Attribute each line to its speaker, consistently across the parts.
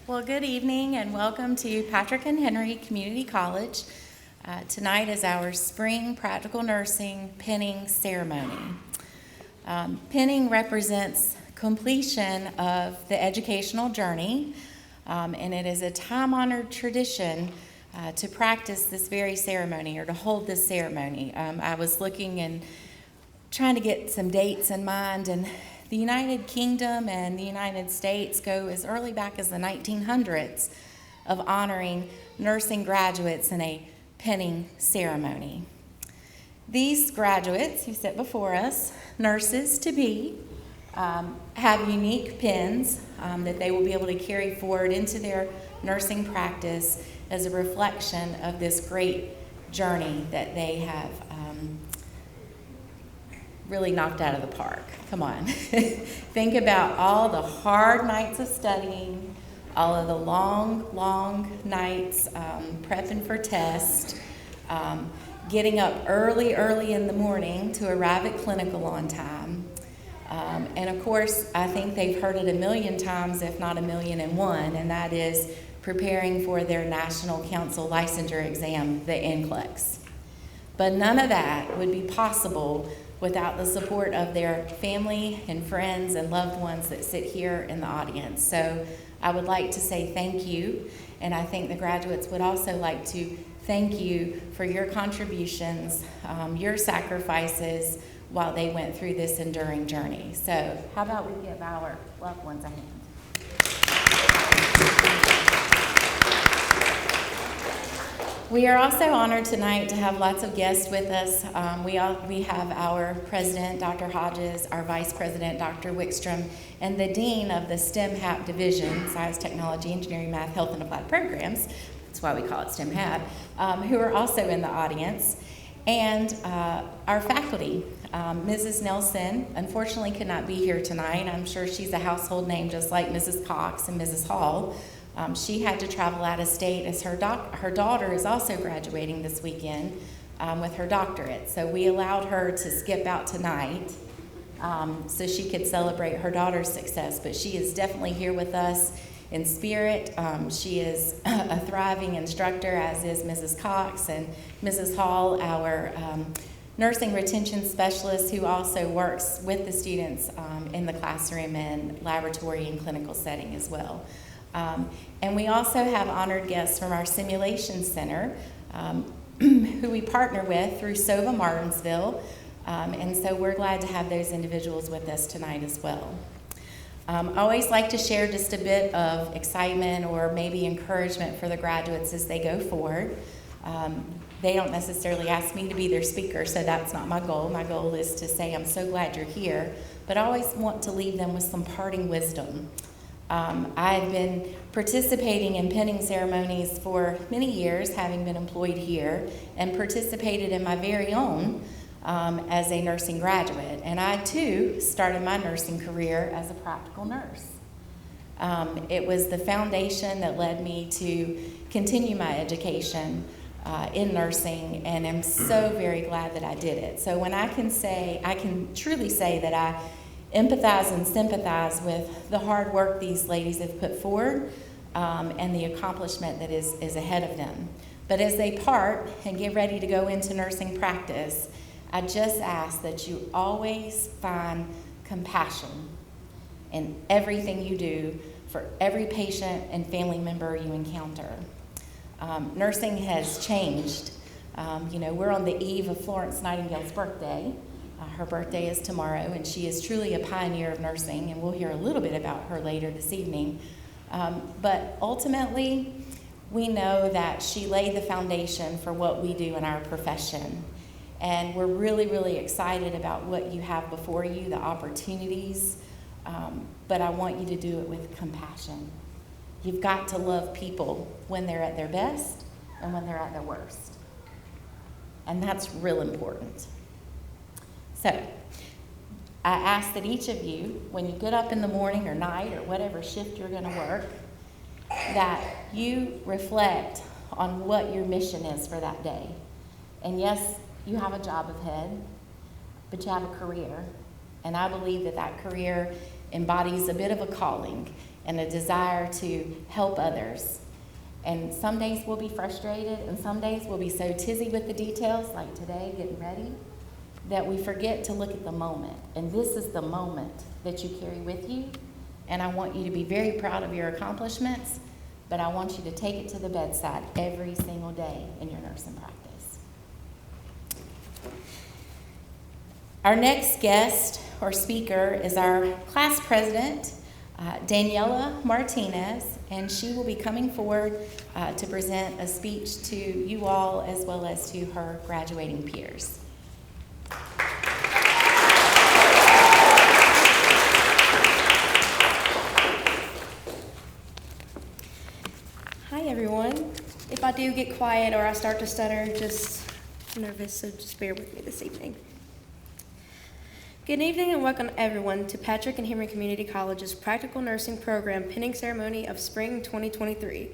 Speaker 1: Well, good evening and welcome to Patrick and Henry Community College. Tonight is our spring practical nursing pinning ceremony. Pinning represents completion of the educational journey, and it is a time-honored tradition to practice this very ceremony or to hold this ceremony. I was looking and trying to get some dates in mind, and the United Kingdom and the United States go as early back as the 1900s of honoring nursing graduates in a pinning ceremony. These graduates who sit before us, nurses to be, have unique pins that they will be able to carry forward into their nursing practice as a reflection of this great journey that they have really knocked out of the park. Come on. Think about all the hard nights of studying, all of the long nights prepping for tests, getting up early in the morning to arrive at clinical on time. And of course, I think they've heard it a million times, if not 1,000,001, and that is preparing for their National Council licensure exam, the NCLEX. But none of that would be possible without the support of their family and friends and loved ones that sit here in the audience. So I would like to say thank you, and I think the graduates would also like to thank you for your contributions, your sacrifices while they went through this enduring journey. So how about we give our loved ones a hand? We are also honored tonight to have lots of guests with us. We have our president, Dr. Hodges, our vice president, Dr. Wickstrom, and the dean of the STEM-HAP division, Science, Technology, Engineering, Math, Health, and Applied Programs. That's why we call it STEM-HAP, who are also in the audience. And our faculty, Mrs. Nelson, unfortunately could not be here tonight. I'm sure she's a household name just like Mrs. Cox and Mrs. Hall. She had to travel out of state as her daughter is also graduating this weekend with her doctorate. So we allowed her to skip out tonight so she could celebrate her daughter's success. But she is definitely here with us in spirit. She is a thriving instructor, as is Mrs. Cox, and Mrs. Hall, our nursing retention specialist, who also works with the students in the classroom and laboratory and clinical setting as well. And we also have honored guests from our simulation center who we partner with through SOVA Martinsville. And so we're glad to have those individuals with us tonight as well. I always like to share just a bit of excitement or maybe encouragement for the graduates as they go forward. They don't necessarily ask me to be their speaker, so that's not my goal. My goal is to say, I'm so glad you're here, but I always want to leave them with some parting wisdom. I've been participating in pinning ceremonies for many years, having been employed here, and participated in my very own as a nursing graduate. And I, too, started my nursing career as a practical nurse. It was the foundation that led me to continue my education in nursing, and I'm so very glad that I did it. So when I can truly say that I empathize and sympathize with the hard work these ladies have put forward and the accomplishment that is ahead of them. But as they part and get ready to go into nursing practice, I just ask that you always find compassion in everything you do for every patient and family member you encounter. Nursing has changed. We're on the eve of Florence Nightingale's birthday. Her birthday is tomorrow, and she is truly a pioneer of nursing, and we'll hear a little bit about her later this evening. But ultimately, we know that she laid the foundation for what we do in our profession. And we're really, really excited about what you have before you, the opportunities, but I want you to do it with compassion. You've got to love people when they're at their best and when they're at their worst. And that's real important. So, I ask that each of you, when you get up in the morning or night or whatever shift you're going to work, that you reflect on what your mission is for that day. And yes, you have a job ahead, but you have a career. And I believe that that career embodies a bit of a calling. and a desire to help others. And some days we'll be frustrated, and some days we'll be so tizzy with the details, like today, getting ready, that we forget to look at the moment. And this is the moment that you carry with you. And I want you to be very proud of your accomplishments, but I want you to take it to the bedside every single day in your nursing practice. Our next guest or speaker is our class president, Daniela Martinez, and she will be coming forward to present a speech to you all as well as to her graduating peers.
Speaker 2: Hi everyone. If I do get quiet or I start to stutter, just nervous, so just bear with me this evening. Good evening and welcome everyone to Patrick and Henry Community College's Practical Nursing Program Pinning Ceremony of Spring 2023.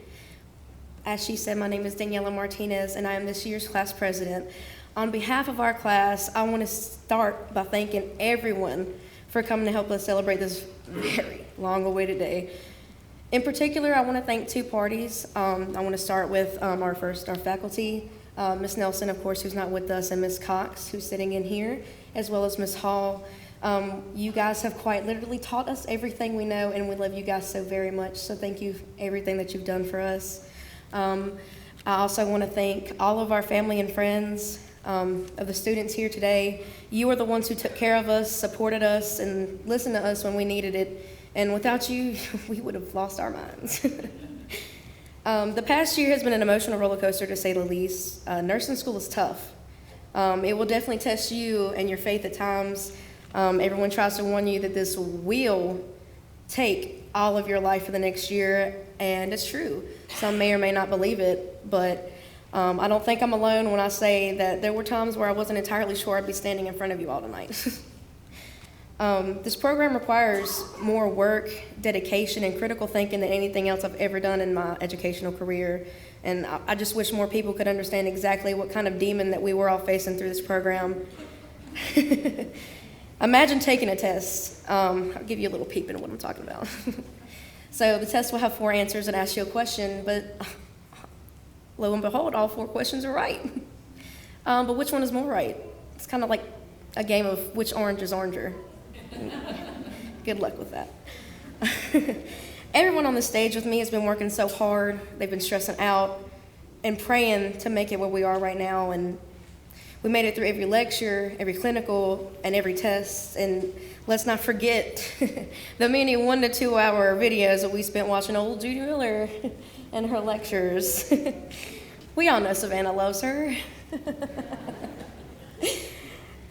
Speaker 2: As she said, my name is Daniela Martinez and I am this year's class president. On behalf of our class, I want to start by thanking everyone for coming to help us celebrate this very long-awaited day. In particular, I want to thank two parties. I want to start with our faculty, Ms. Nelson, of course, who's not with us, and Ms. Cox, who's sitting in here, as well as Ms. Hall. You guys have quite literally taught us everything we know, and we love you guys so very much. So thank you for everything that you've done for us. I also want to thank all of our family and friends of the students here today. You are the ones who took care of us, supported us, and listened to us when we needed it. And without you, we would have lost our minds. The past year has been an emotional roller coaster, to say the least. Nursing school is tough. It will definitely test you and your faith at times. Everyone tries to warn you that this will take all of your life for the next year, and it's true. Some may or may not believe it, but I don't think I'm alone when I say that there were times where I wasn't entirely sure I'd be standing in front of you all tonight. This program requires more work, dedication, and critical thinking than anything else I've ever done in my educational career. And I just wish more people could understand exactly what kind of demon that we were all facing through this program. Imagine taking a test. I'll give you a little peep into what I'm talking about. So the test will have 4 answers and ask you a question, but lo and behold, all 4 questions are right. But which one is more right? It's kind of like a game of which orange is oranger. Good luck with that. Everyone on the stage with me has been working so hard. They've been stressing out and praying to make it where we are right now. And we made it through every lecture, every clinical, and every test. And let's not forget the many 1 to 2 hour videos that we spent watching old Judy Miller and her lectures. We all know Savannah loves her.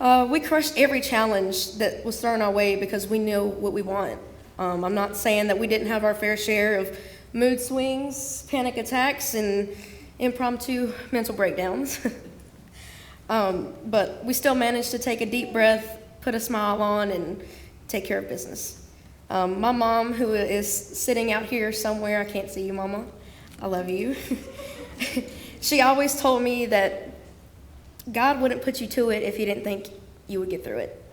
Speaker 2: We crushed every challenge that was thrown our way because we knew what we want. I'm not saying that we didn't have our fair share of mood swings, panic attacks, and impromptu mental breakdowns. But we still managed to take a deep breath, put a smile on, and take care of business. My mom, who is sitting out here somewhere, I can't see you, Mama. I love you. She always told me that God wouldn't put you to it if He didn't think you would get through it.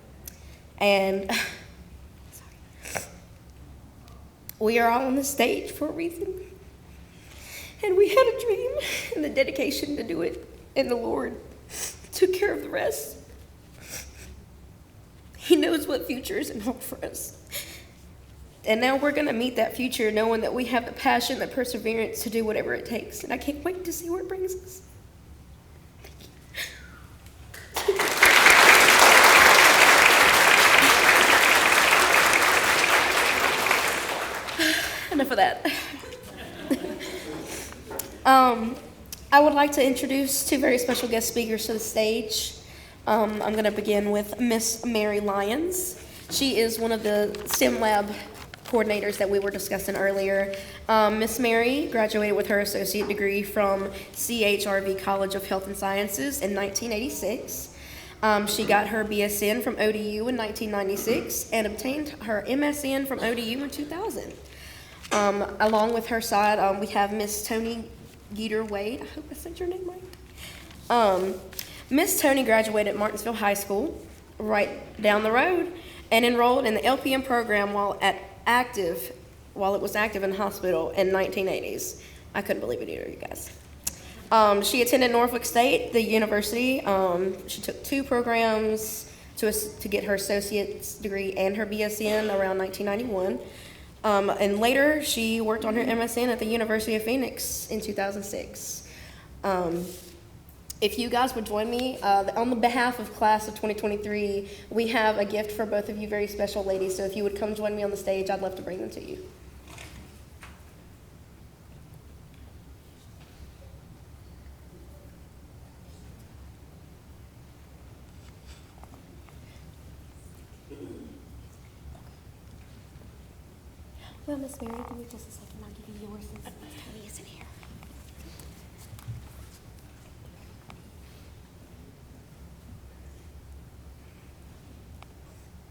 Speaker 2: And we are all on the stage for a reason. And we had a dream and the dedication to do it, and the Lord took care of the rest. He knows what future is in store for us. And now we're going to meet that future knowing that we have the passion, the perseverance to do whatever it takes. And I can't wait to see where it brings us. Enough of that. I would like to introduce 2 very special guest speakers to the stage. I'm going to begin with Miss Mary Lyons. She is one of the STEM lab coordinators that we were discussing earlier. Miss Mary graduated with her associate degree from CHRV College of Health and Sciences in 1986. She got her BSN from ODU in 1996 and obtained her MSN from ODU in 2000. Along with her side, we have Miss Tony Geeter-Wade. I hope I said your name right. Miss Tony graduated Martinsville High School, right down the road, and enrolled in the LPN program while active while it was active in the hospital in 1980s. I couldn't believe it either, you guys. She attended Norfolk State, the university. She took 2 programs to get her associate's degree and her BSN around 1991. And later, she worked on her MSN at the University of Phoenix in 2006. If you guys would join me, on the behalf of class of 2023, we have a gift for both of you very special ladies. So if you would come join me on the stage, I'd love to bring them to you. Well, Miss Mary, give me just a second. I'll give you yours since Tony isn't here.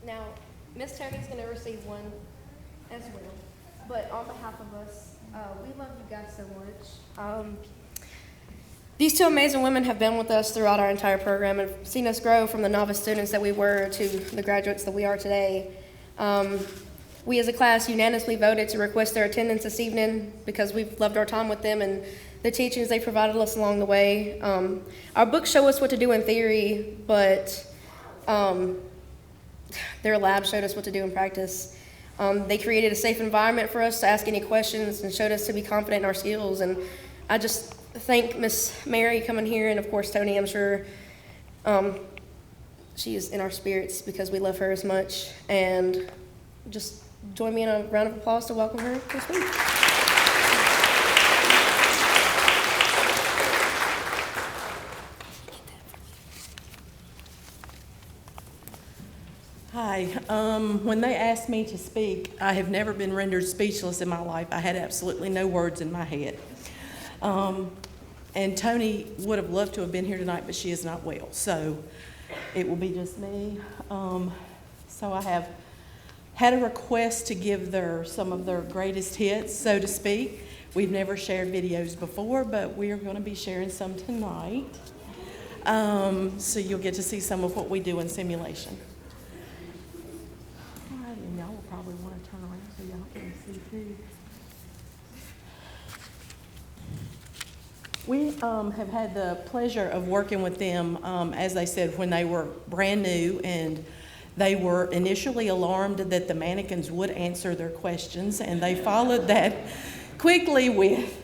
Speaker 2: Now, Miss Tony's going to receive one as well. But on behalf of us, we love you guys so much. These 2 amazing women have been with us throughout our entire program and seen us grow from the novice students that we were to the graduates that we are today. We as a class unanimously voted to request their attendance this evening because we've loved our time with them and the teachings they provided us along the way. Our books show us what to do in theory, but their lab showed us what to do in practice. They created a safe environment for us to ask any questions and showed us to be confident in our skills. And I just thank Miss Mary coming here, and of course Tony, I'm sure she is in our spirits because we love her as much. And just join me in a round of applause to welcome her to speak.
Speaker 3: Hi. When they asked me to speak, I have never been rendered speechless in my life. I had absolutely no words in my head. And Tony would have loved to have been here tonight, but she is not well. So it will be just me. So I have had a request to give some of their greatest hits, so to speak. We've never shared videos before, but we are going to be sharing some tonight. So you'll get to see some of what we do in simulation. All right, and y'all will probably want to turn around so y'all can see too. We have had the pleasure of working with them, as they said, when they were brand new, and they were initially alarmed that the mannequins would answer their questions, and they followed that quickly with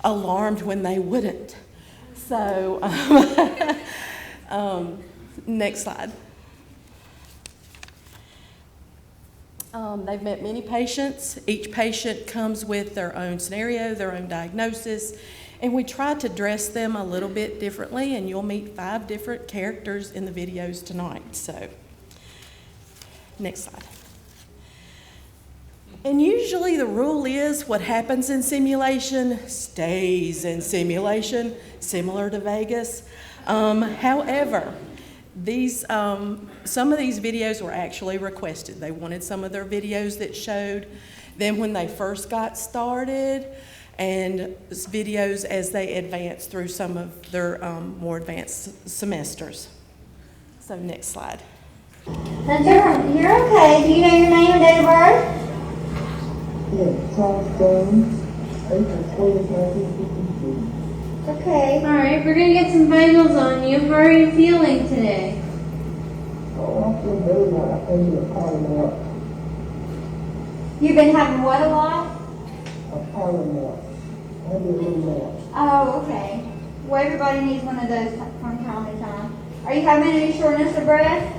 Speaker 3: alarmed when they wouldn't. So, next slide. They've met many patients. Each patient comes with their own scenario, their own diagnosis, and we try to dress them a little bit differently, and you'll meet 5 different characters in the videos tonight. So, next slide. And usually the rule is what happens in simulation stays in simulation, similar to Vegas. However, some of these videos were actually requested. They wanted some of their videos that showed them when they first got started, and videos as they advance through some of their more advanced semesters. So next slide.
Speaker 4: Hunter, you're okay. Do you know your name and date of birth?
Speaker 5: Yes, Charles Jones, April 20th, 1952.
Speaker 4: Okay. Alright, we're gonna get some vitals on you. How are you feeling today?
Speaker 5: Oh, I feel better now. I think you're calling me up.
Speaker 4: You've been having what a lot?
Speaker 5: I'm calling me up. Maybe a little more.
Speaker 4: Oh, okay. Well, everybody needs one of those from time to time. Are you having any shortness of breath?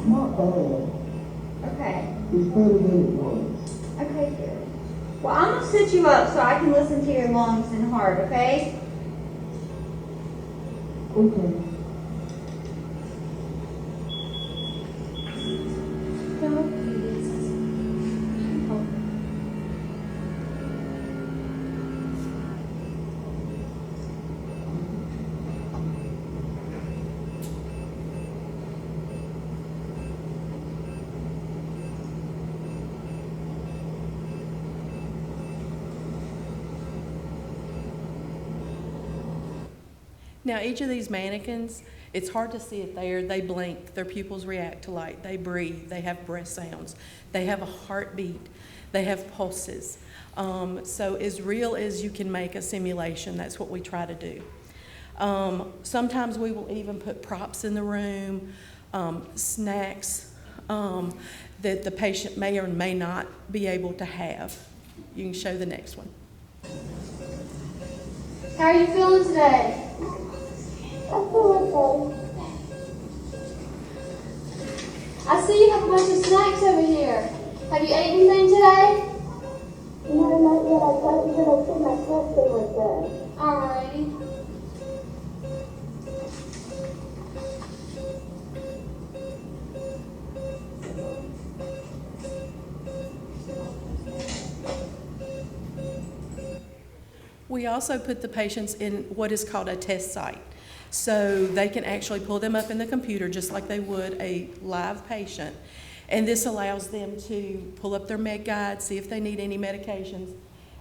Speaker 5: Not bad.
Speaker 4: Okay.
Speaker 5: It's better than it was.
Speaker 4: Okay, good. Well, I'm gonna sit you up so I can listen to your lungs and heart, okay?
Speaker 5: Okay.
Speaker 3: Now, each of these mannequins It's hard to see it there. They blink, their pupils react to light, they breathe, they have breath sounds, they have a heartbeat, they have pulses. So as real as you can make a simulation, that's what we try to do. Sometimes we will even put props in the room, snacks that the patient may or may not be able to have. You can show the next one.
Speaker 2: How are you feeling today?
Speaker 4: I feel okay.
Speaker 2: I see you have a bunch of snacks over here. Have you ate anything today?
Speaker 4: No, not yet. I got it until my testing was done.
Speaker 2: Alrighty.
Speaker 3: We also put the patients in what is called a test site. So they can actually pull them up in the computer just like they would a live patient. And this allows them to pull up their med guide, see if they need any medications.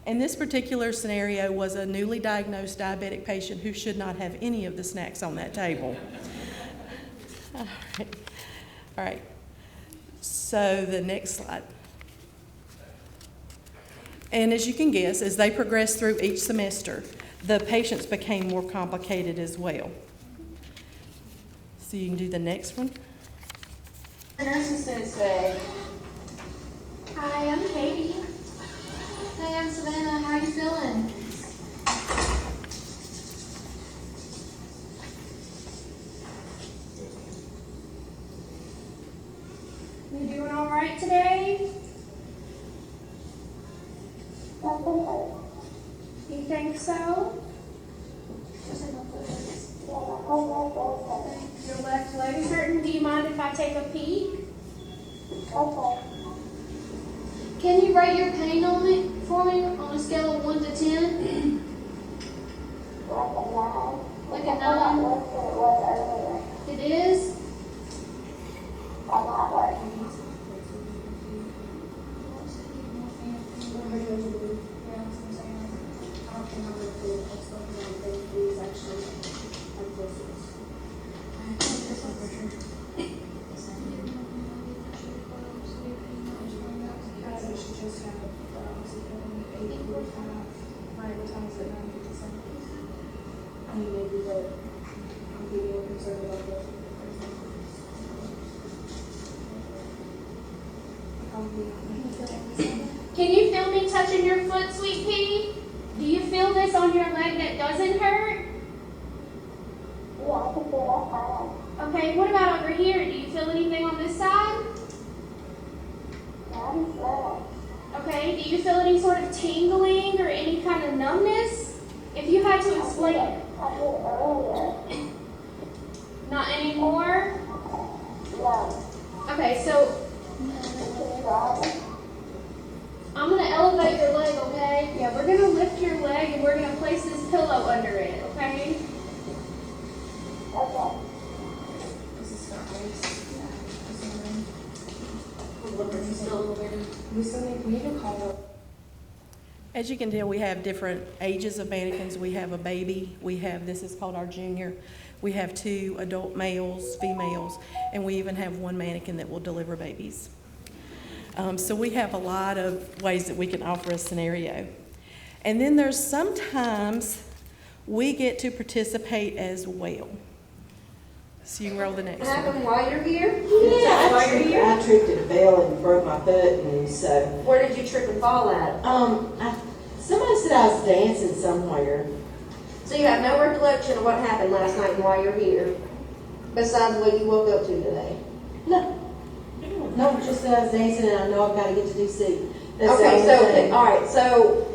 Speaker 3: And this particular scenario was a newly diagnosed diabetic patient who should not have any of the snacks on that table. All right. So the next slide. And as you can guess, as they progressed through each semester, the patients became more complicated as well. So you can do the next one.
Speaker 2: Nursing students today. Hi, I'm Katie. Hey, I'm Savannah. How are you feeling? You doing all right today? You think so? Your left leg is hurting. Do you mind if I take a peek?
Speaker 4: Okay.
Speaker 2: Can you rate your pain on it for me on a scale of 1 to 10?
Speaker 4: Like
Speaker 2: Like
Speaker 4: a 9.
Speaker 2: a 9?
Speaker 4: A lot worse than it was earlier.
Speaker 2: It is?
Speaker 4: A lot worse.
Speaker 2: Can you feel me touching your foot, sweet pea? Do you feel this on your leg that doesn't hurt?
Speaker 4: Yeah, I can feel that fine.
Speaker 2: Okay, what about over here? Do you feel anything on this side?
Speaker 4: Yeah, I'm slow.
Speaker 2: Okay, do you feel any sort of tingling or any kind of numbness? If you had to explain it.
Speaker 4: I did it earlier.
Speaker 2: Not anymore?
Speaker 4: No.
Speaker 2: Okay, so
Speaker 4: Can you drive it?
Speaker 2: I'm going to elevate your leg, okay? Yeah, we're going to lift your leg and we're going to place this pillow under it, okay?
Speaker 4: Okay.
Speaker 3: As you can tell, we have different ages of mannequins. We have a baby. We have, this is called our junior. We have 2 adult males, females, and we even have 1 mannequin that will deliver babies. So we have a lot of ways that we can offer a scenario. And then there's sometimes we get to participate as well. So you can roll the next
Speaker 6: What happened
Speaker 3: one.
Speaker 6: while you're here?
Speaker 7: Yeah,
Speaker 6: While you're here?
Speaker 7: I tripped and fell and broke my foot, and so,
Speaker 6: Where did you trip and fall at?
Speaker 7: somebody said I was dancing somewhere.
Speaker 6: So you have no recollection of what happened last night and why you're here, besides what you woke up to today?
Speaker 7: No, just that I was dancing, and I know I've got to get to DC. That's the
Speaker 6: Okay,
Speaker 7: only
Speaker 6: so,
Speaker 7: thing.
Speaker 6: all right, so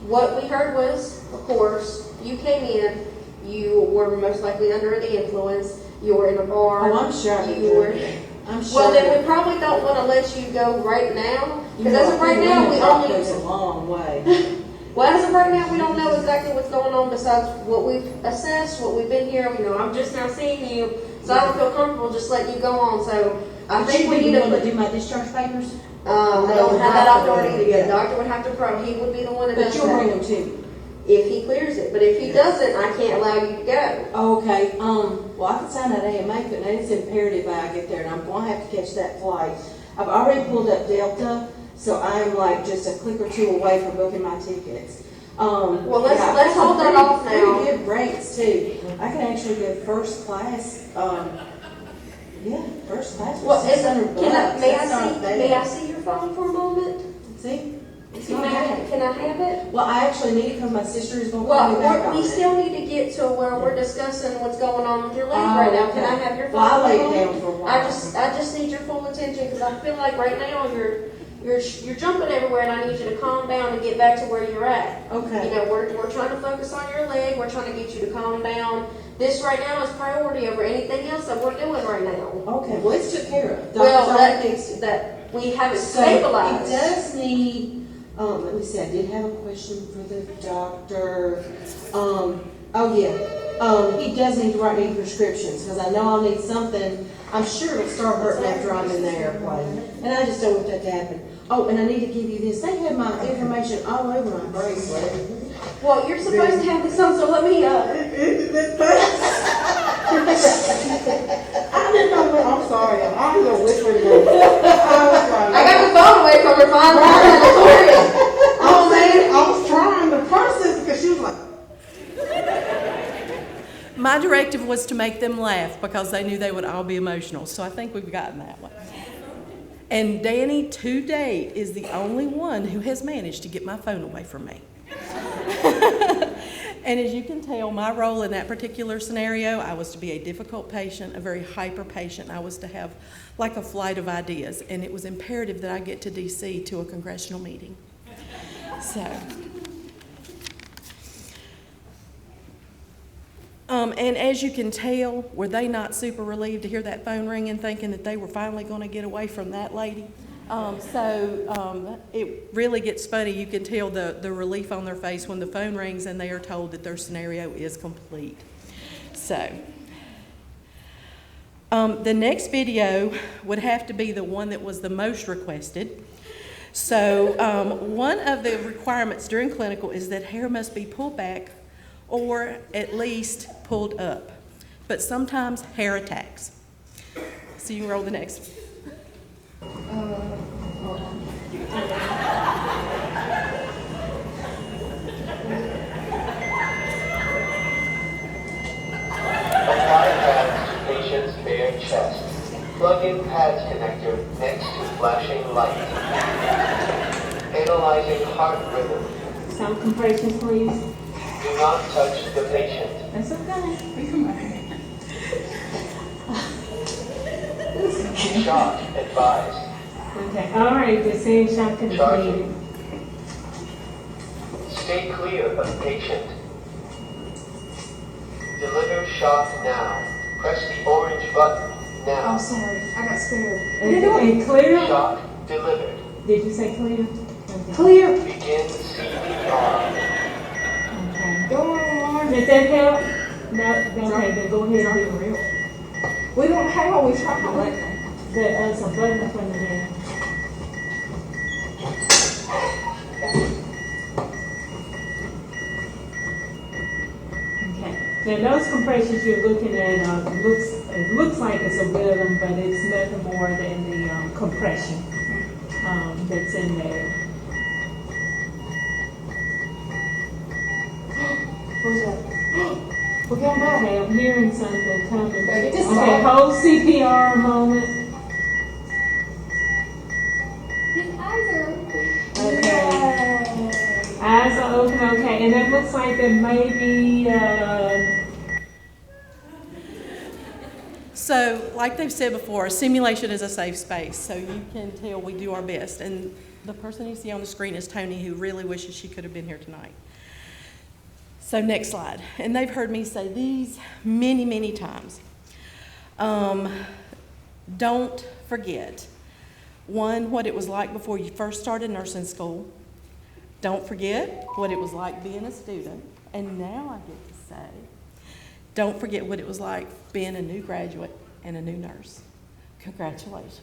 Speaker 6: what we heard was, of course, you came in, you were most likely under the influence, you were in a bar.
Speaker 7: Oh, I'm sure I've been
Speaker 6: you were.
Speaker 7: drinking. I'm sure.
Speaker 6: Well, then we probably don't want to let you go right now,
Speaker 7: You
Speaker 6: because
Speaker 7: know,
Speaker 6: as of right now, we
Speaker 7: Walk
Speaker 6: only.
Speaker 7: goes a long way.
Speaker 6: Well, as of right now, we don't know exactly what's going on besides what we've assessed, what we've been here. You know, I'm just now seeing you, so I don't feel comfortable just letting you go on. So I think we need
Speaker 7: to
Speaker 6: to.
Speaker 7: do my discharge papers.
Speaker 6: I don't have that authority. The doctor would have to. He would be the one that
Speaker 7: But
Speaker 6: does
Speaker 7: you'll bring
Speaker 6: that.
Speaker 7: them to me.
Speaker 6: if he clears it. But if he doesn't, I can't allow you to go.
Speaker 7: Okay, well, I can sign that AMA, but it's imperative I get there, and I'm gonna have to catch that flight. I've already pulled up Delta, so I'm like just a click or two away from booking my tickets.
Speaker 6: Well, let's hold that off now.
Speaker 7: Pretty good rates too. I can actually go first class, yeah, first class for
Speaker 6: Well,
Speaker 7: $600.
Speaker 6: may
Speaker 7: That's not
Speaker 6: I
Speaker 7: bad.
Speaker 6: see your phone for a moment?
Speaker 7: See? It's
Speaker 6: Can
Speaker 7: not bad.
Speaker 6: I have it?
Speaker 7: Well, I actually need it because my sister is gonna call me back
Speaker 6: Well,
Speaker 7: on
Speaker 6: we
Speaker 7: it.
Speaker 6: still need to get to where we're discussing what's going on with your leg right now. Can I have your phone?
Speaker 7: Well, I'll lay
Speaker 6: for a
Speaker 7: it
Speaker 6: moment?
Speaker 7: down for a while.
Speaker 6: I just need your full attention because I feel like right now you're jumping everywhere, and I need you to calm down and get back to where you're at.
Speaker 7: Okay.
Speaker 6: You know, we're trying to focus on your leg. We're trying to get you to calm down. This right now is priority over anything else that we're doing right now.
Speaker 7: Okay, well, it's took care of.
Speaker 6: Well,
Speaker 7: Doctor's already fixed it.
Speaker 6: that we have it
Speaker 7: So,
Speaker 6: stabilized.
Speaker 7: he does need, let me see, I did have a question for the doctor. Oh yeah, he does need to write me prescriptions, because I know I'll need something. I'm sure it'll start hurting after I'm in the airplane, and I just don't want that to happen. Oh, and I need to give you this, they have my information all over my bracelet.
Speaker 6: Well, you're supposed to have this on, so let me,
Speaker 5: I didn't know what, I'm sorry, I don't know which way to go.
Speaker 6: I got the phone away from her finally.
Speaker 5: I was trying to process because she was like,
Speaker 3: My directive was to make them laugh because they knew they would all be emotional. So I think we've gotten that one. And Danny, to date, is the only one who has managed to get my phone away from me. And as you can tell, my role in that particular scenario, I was to be a difficult patient, a very hyper patient. I was to have like a flight of ideas. And it was imperative that I get to DC to a congressional meeting. So. And as you can tell, were they not super relieved to hear that phone ring and thinking that they were finally going to get away from that lady? It really gets funny. You can tell the relief on their face when the phone rings and they are told that their scenario is complete. So, the next video would have to be the one that was the most requested. So, one of the requirements during clinical is that hair must be pulled back or at least pulled up. But sometimes hair attacks. So you can roll the next.
Speaker 8: Apply pads to patient's bare chest. Plug in pads connector next to flashing light. Analyzing heart rhythm.
Speaker 9: Some compressions, please.
Speaker 8: Do not touch the patient.
Speaker 9: That's okay.
Speaker 8: Shock advised.
Speaker 9: Okay, all right, the same shock completed.
Speaker 8: Charging. Stay clear of patient. Deliver shock now. Press the orange button now.
Speaker 6: sorry, I got scared.
Speaker 9: And clear?
Speaker 8: Shock delivered.
Speaker 9: Did you say clear? Okay.
Speaker 6: Clear.
Speaker 8: Begin CPR.
Speaker 9: Okay.
Speaker 6: Go on.
Speaker 9: Does that help? No, okay, then go ahead and do it.
Speaker 6: We don't have all we try.
Speaker 9: There's a button in front of there. Okay. Now those compressions you're looking at, it looks like it's a rhythm, but it's nothing more than the compression that's in there.
Speaker 6: What's that? We're going back.
Speaker 9: Okay, I'm hearing something coming.
Speaker 6: Okay, just
Speaker 9: Okay,
Speaker 6: stop.
Speaker 9: hold CPR a moment.
Speaker 4: His eyes are open.
Speaker 9: Okay. Eyes are open, okay, and it looks like there may be,
Speaker 3: So, like they've said before, a simulation is a safe space, so you can tell we do our best. And the person you see on the screen is Tony, who really wishes she could have been here tonight. So next slide. And they've heard me say these many, many times. Don't forget, one, what it was like before you first started nursing school. Don't forget what it was like being a student. And now I get to say, don't forget what it was like being a new graduate and a new nurse. Congratulations.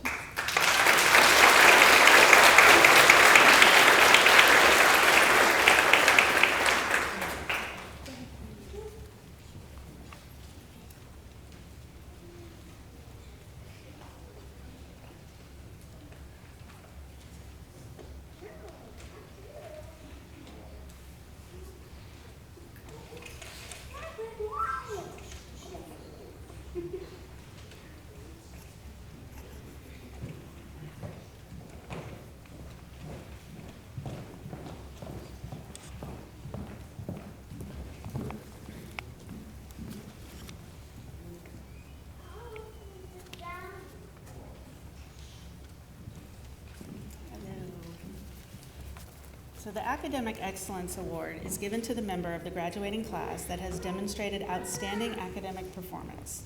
Speaker 10: So the Academic Excellence Award is given to the member of the graduating class that has demonstrated outstanding academic performance.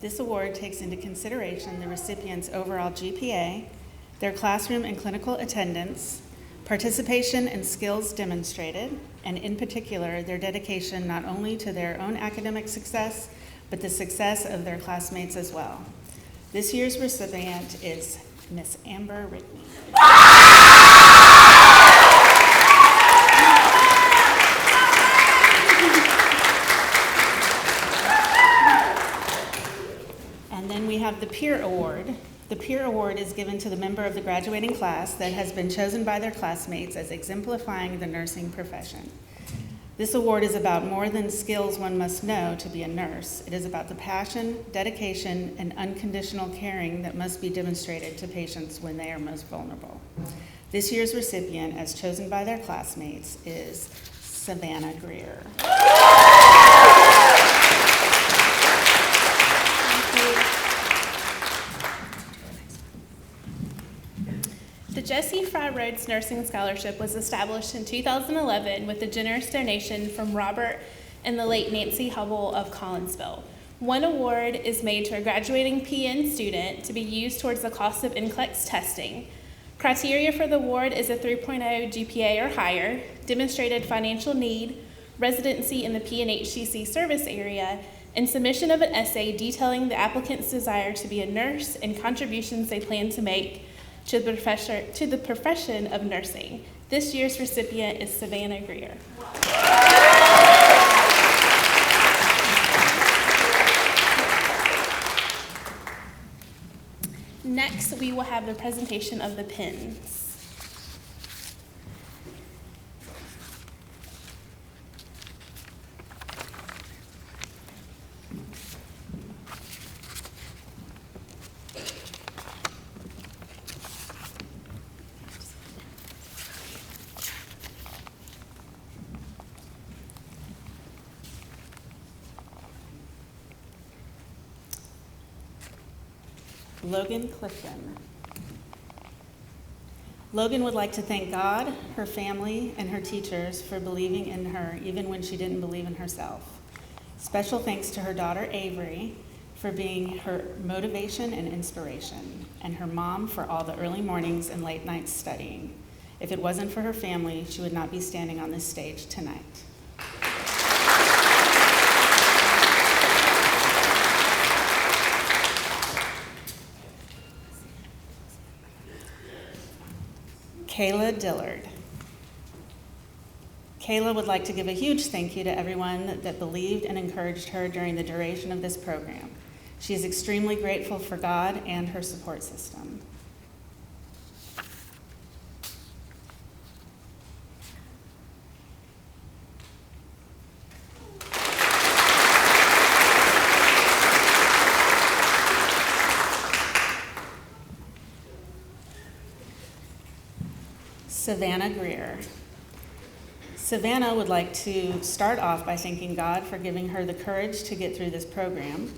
Speaker 10: This award takes into consideration the recipient's overall GPA, their classroom and clinical attendance, participation and skills demonstrated, and in particular, their dedication not only to their own academic success, but the success of their classmates as well. This year's recipient is Miss Amber Rickney. And then we have the Peer Award. The Peer Award is given to the member of the graduating class that has been chosen by their classmates as exemplifying the nursing profession. This award is about more than skills one must know to be a nurse. It is about the passion, dedication, and unconditional caring that must be demonstrated to patients when they are most vulnerable. This year's recipient, as chosen by their classmates, is Savannah Greer.
Speaker 11: The Jesse Fry Rhodes Nursing Scholarship was established in 2011 with a generous donation from Robert and the late Nancy Hubble of Collinsville. One award is made to a graduating PN student to be used towards the cost of NCLEX testing. Criteria for the award is a 3.0 GPA or higher, demonstrated financial need, residency in the P&HCC service area, and submission of an essay detailing the applicant's desire to be a nurse and contributions they plan to make to the profession of nursing. This year's recipient is Savannah Greer. Next, we will have the presentation of the pins.
Speaker 10: Logan Clifton. Logan would like to thank God, her family, and her teachers for believing in her even when she didn't believe in herself. Special thanks to her daughter Avery for being her motivation and inspiration, and her mom for all the early mornings and late nights studying. If it wasn't for her family, she would not be standing on this stage tonight. Kayla Dillard. Kayla would like to give a huge thank you to everyone that believed and encouraged her during the duration of this program. She is extremely grateful for God and her support system. Savannah Greer. Savannah would like to start off by thanking God for giving her the courage to get through this program.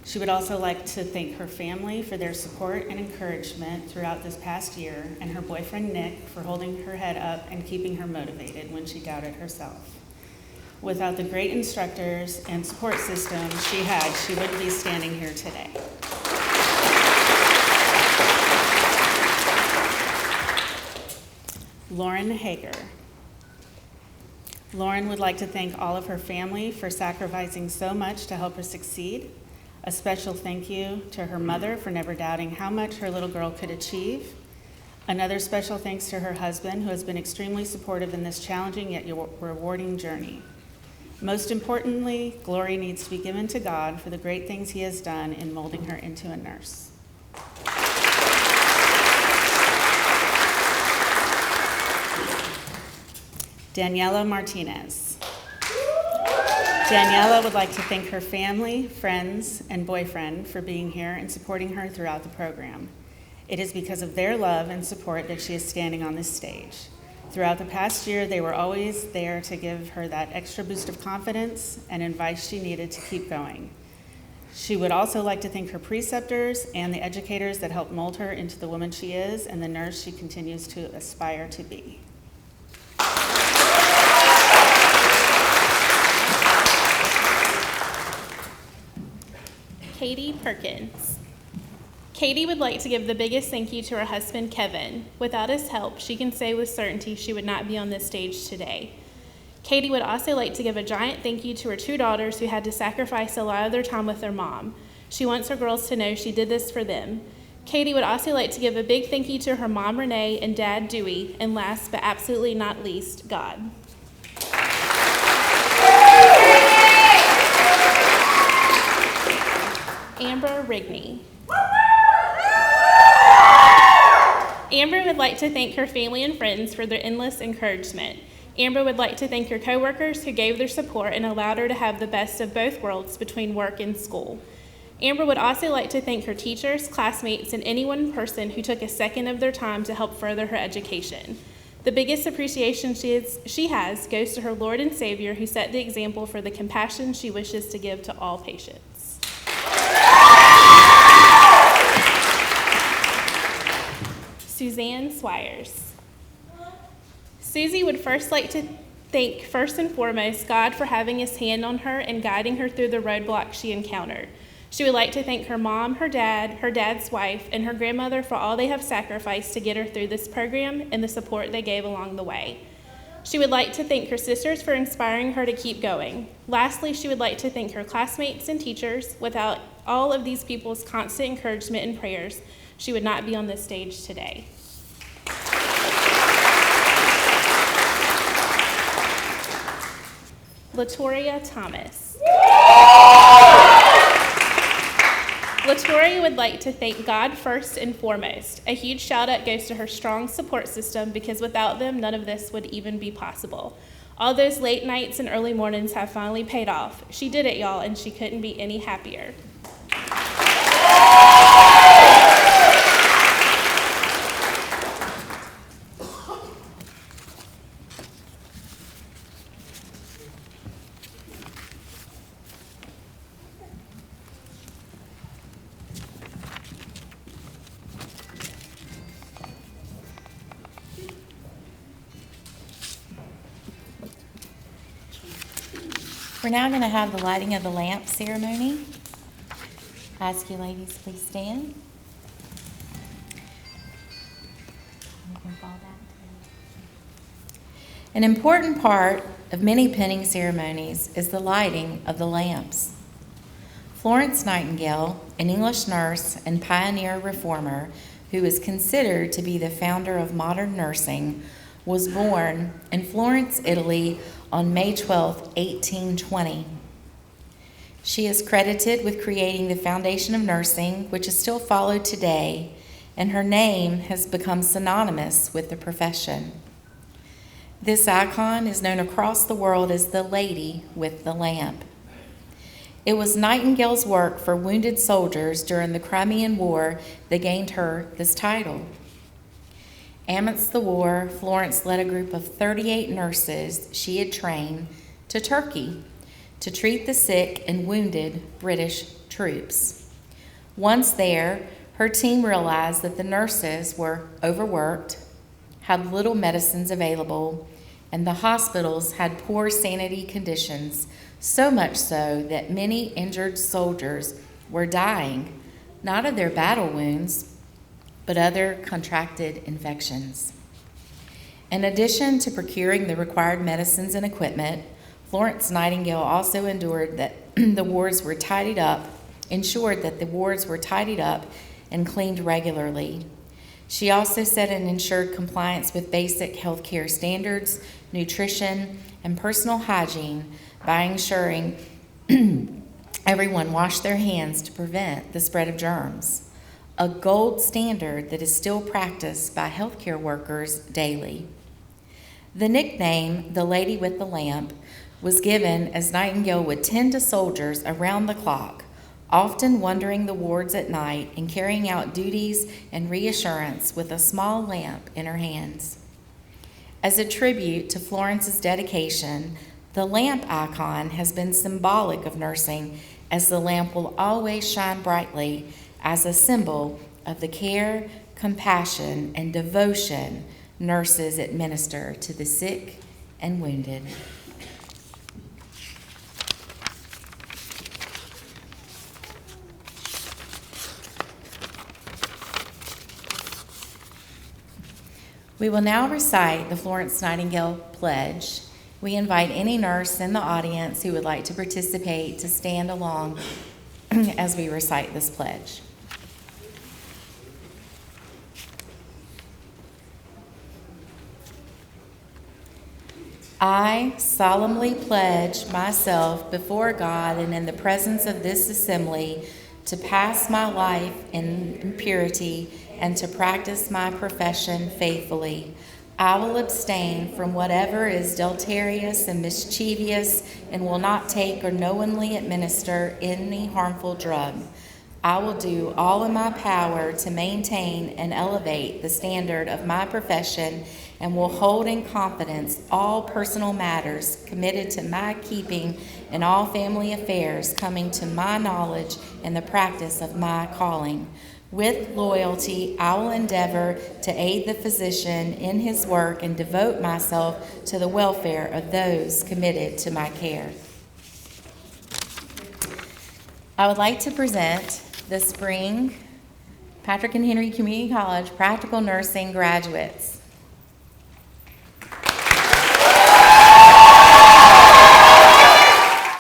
Speaker 10: She would also like to thank her family for their support and encouragement throughout this past year, and her boyfriend Nick for holding her head up and keeping her motivated when she doubted herself. Without the great instructors and support system she had, she wouldn't be standing here today. Lauren Hager. Lauren would like to thank all of her family for sacrificing so much to help her succeed. A special thank you to her mother for never doubting how much her little girl could achieve. Another special thanks to her husband, who has been extremely supportive in this challenging yet rewarding journey. Most importantly, glory needs to be given to God for the great things he has done in molding her into a nurse. Daniela Martinez. Daniela would like to thank her family, friends, and boyfriend for being here and supporting her throughout the program. It is because of their love and support that she is standing on this stage. Throughout the past year, they were always there to give her that extra boost of confidence and advice she needed to keep going. She would also like to thank her preceptors and the educators that helped mold her into the woman she is and the nurse she continues to aspire to be.
Speaker 11: Katie Perkins. Katie would like to give the biggest thank you to her husband, Kevin. Without his help, she can say with certainty she would not be on this stage today. Katie would also like to give a giant thank you to her 2 daughters who had to sacrifice a lot of their time with their mom. She wants her girls to know she did this for them. Katie would also like to give a big thank you to her mom, Renee, and dad, Dewey, and last but absolutely not least, God. Amber Rigney. Amber would like to thank her family and friends for their endless encouragement. Amber would like to thank her coworkers who gave their support and allowed her to have the best of both worlds between work and school. Amber would also like to thank her teachers, classmates, and any one person who took a second of their time to help further her education. The biggest appreciation she has goes to her Lord and Savior, who set the example for the compassion she wishes to give to all patients. Suzanne Swires. Susie would first like to thank, first and foremost, God for having his hand on her and guiding her through the roadblocks she encountered. She would like to thank her mom, her dad's wife, and her grandmother for all they have sacrificed to get her through this program and the support they gave along the way. She would like to thank her sisters for inspiring her to keep going. Lastly, she would like to thank her classmates and teachers. Without all of these people's constant encouragement and prayers, she would not be on this stage today. Latoria Thomas. Latoria would like to thank God first and foremost. A huge shout out goes to her strong support system, because without them, none of this would even be possible. All those late nights and early mornings have finally paid off. She did it, y'all, and she couldn't be any happier.
Speaker 1: We're now going to have the lighting of the lamp ceremony. I ask you ladies, please stand. You can fall back. An important part of many pinning ceremonies is the lighting of the lamps. Florence Nightingale, an English nurse and pioneer reformer who is considered to be the founder of modern nursing, was born in Florence, Italy on May 12, 1820. She is credited with creating the foundation of nursing, which is still followed today, and her name has become synonymous with the profession. This icon is known across the world as the Lady with the Lamp. It was Nightingale's work for wounded soldiers during the Crimean War that gained her this title. Amidst the war, Florence led a group of 38 nurses she had trained to Turkey to treat the sick and wounded British troops. Once there, her team realized that the nurses were overworked, had little medicines available, and the hospitals had poor sanitary conditions, so much so that many injured soldiers were dying, not of their battle wounds, but other contracted infections. In addition to procuring the required medicines and equipment, Florence Nightingale also ensured that the wards were tidied up and cleaned regularly. She also set and ensured compliance with basic healthcare standards, nutrition, and personal hygiene by ensuring everyone washed their hands to prevent the spread of germs, a gold standard that is still practiced by healthcare workers daily. The nickname, the Lady with the Lamp, was given as Nightingale would tend to soldiers around the clock, often wandering the wards at night and carrying out duties and reassurance with a small lamp in her hands. As a tribute to Florence's dedication, the lamp icon has been symbolic of nursing, as the lamp will always shine brightly as a symbol of the care, compassion, and devotion nurses administer to the sick and wounded. We will now recite the Florence Nightingale Pledge. We invite any nurse in the audience who would like to participate to stand along as we recite this pledge. I solemnly pledge myself before God and in the presence of this assembly to pass my life in purity and to practice my profession faithfully. I will abstain from whatever is deleterious and mischievous and will not take or knowingly administer any harmful drug. I will do all in my power to maintain and elevate the standard of my profession and will hold in confidence all personal matters committed to my keeping and all family affairs coming to my knowledge and the practice of my calling. With loyalty, I will endeavor to aid the physician in his work and devote myself to the welfare of those committed to my care. I would like to present the spring Patrick and Henry Community College Practical Nursing graduates.